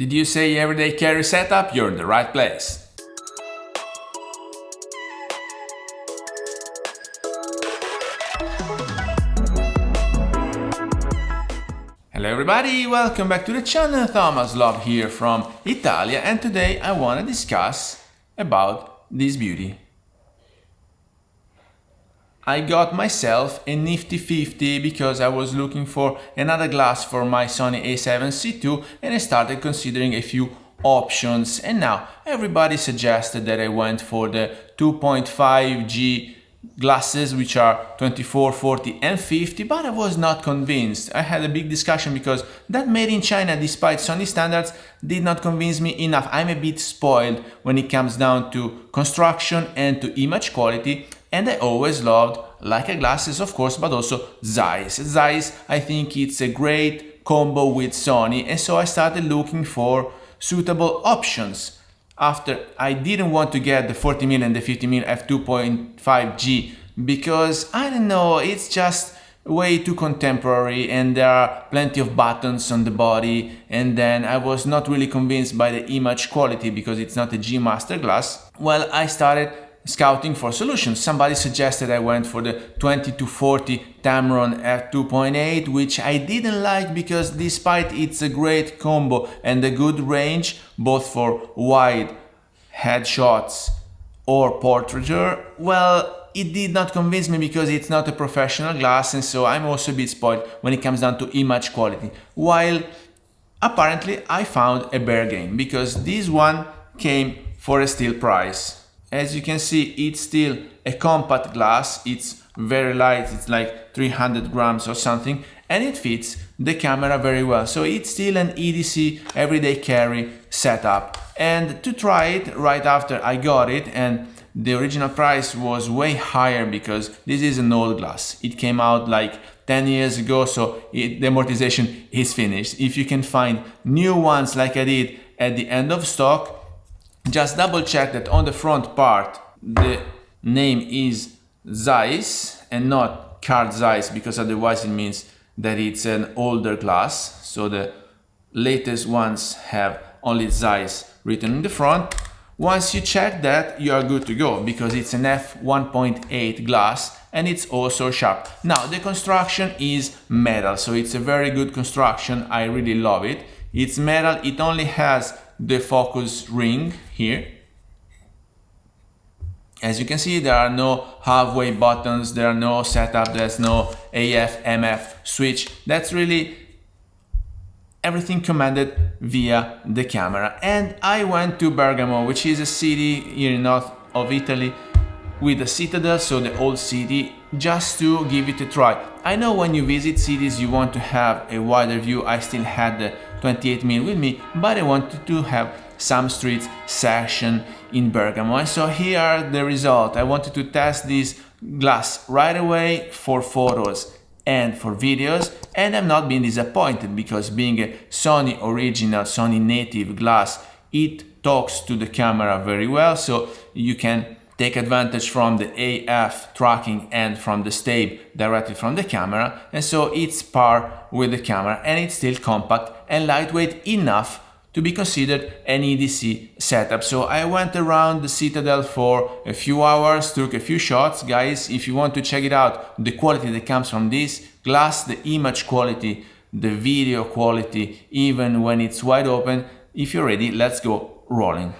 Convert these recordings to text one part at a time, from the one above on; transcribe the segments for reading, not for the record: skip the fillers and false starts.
Did you say everyday carry setup? You're in the right place. Hello everybody, welcome back to the channel. Thomas Love here from Italia, and today I want to discuss about this beauty. I got myself a nifty 50 because I was looking for another glass for my Sony A7C II, and I started considering a few options, and now everybody suggested that I went for the 2.5G glasses, which are 24, 40 and 50, but I was not convinced. I had a big discussion because that made in China, despite Sony standards, did not convince me enough. I'm a bit spoiled when it comes down to construction and to image quality, and I always loved Leica glasses, of course, but also Zeiss. Zeiss, I think it's a great combo with Sony, and so I started looking for suitable options. After, I didn't want to get the 40mm and the 50mm f2.5G because, I don't know, it's just way too contemporary and there are plenty of buttons on the body, and then I was not really convinced by the image quality because it's not a G Master glass. Well, I started scouting for solutions. Somebody suggested I went for the 20 to 40 Tamron f2.8, which I didn't like because despite it's a great combo and a good range both for wide headshots or portraiture, well, it did not convince me because it's not a professional glass, and so I'm also a bit spoiled when it comes down to image quality. While apparently I found a bargain because this one came for a steal price. As you can see, it's still a compact glass, it's very light, it's like 300 grams or something, and it fits the camera very well. So it's still an EDC everyday carry setup. And to try it right after I got it, and the original price was way higher because this is an old glass. It came out like 10 years ago, so the amortization is finished. If you can find new ones like I did at the end of stock, just double check that on the front part the name is Zeiss and not card Zeiss, because otherwise it means that it's an older glass. So the latest ones have only Zeiss written in the front. Once you check that, you are good to go because it's an f1.8 glass and it's also sharp. Now the construction is metal, so it's a very good construction. I really love it. It's metal, it only has the focus ring here. As you can see, there are no halfway buttons, there are no setup, there's no AF, MF switch. That's really everything commanded via the camera. And I went to Bergamo, which is a city here in north of Italy with a citadel, so the old city, just to give it a try. I know when you visit cities you want to have a wider view. I still had the 28mm with me, but I wanted to have some street section in Bergamo, and so here are the result. I wanted to test this glass right away for photos and for videos, and I'm not being disappointed because being a Sony original, Sony native glass, it talks to the camera very well, so you can take advantage from the AF tracking and from the stable directly from the camera, and so it's par with the camera, and it's still compact and lightweight enough to be considered an EDC setup. So I went around the citadel for a few hours, took a few shots. Guys, if you want to check it out, the quality that comes from this glass, the image quality, the video quality, even when it's wide open, if you're ready, let's go rolling.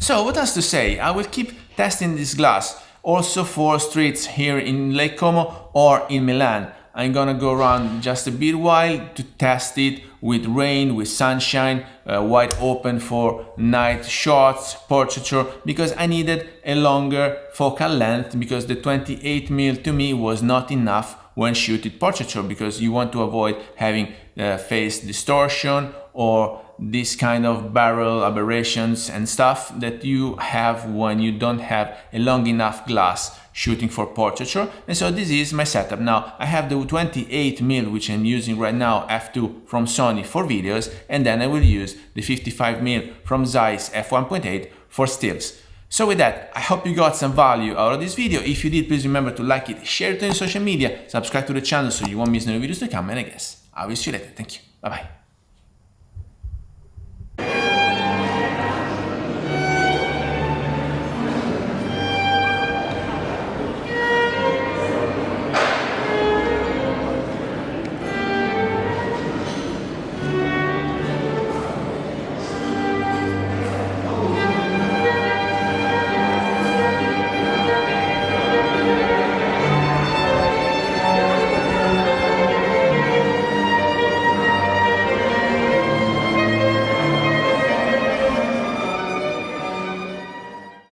So what else to say? I will keep testing this glass also for streets here in Lake Como or in Milan. I'm gonna go around just a bit while to test it with rain, with sunshine, wide open for night shots, portraiture, because I needed a longer focal length, because the 28mm to me was not enough when shooting portraiture, because you want to avoid having face distortion or this kind of barrel aberrations and stuff that you have when you don't have a long enough glass shooting for portraiture. And so this is my setup. Now I have the 28mm which I'm using right now, f2 from Sony for videos, and then I will use the 55mm from Zeiss f1.8 for stills. So with that, I hope you got some value out of this video. If you did, please remember to like it, share it on social media, subscribe to the channel so you won't miss new videos to come, and I guess I will see you later. Thank you. Bye bye.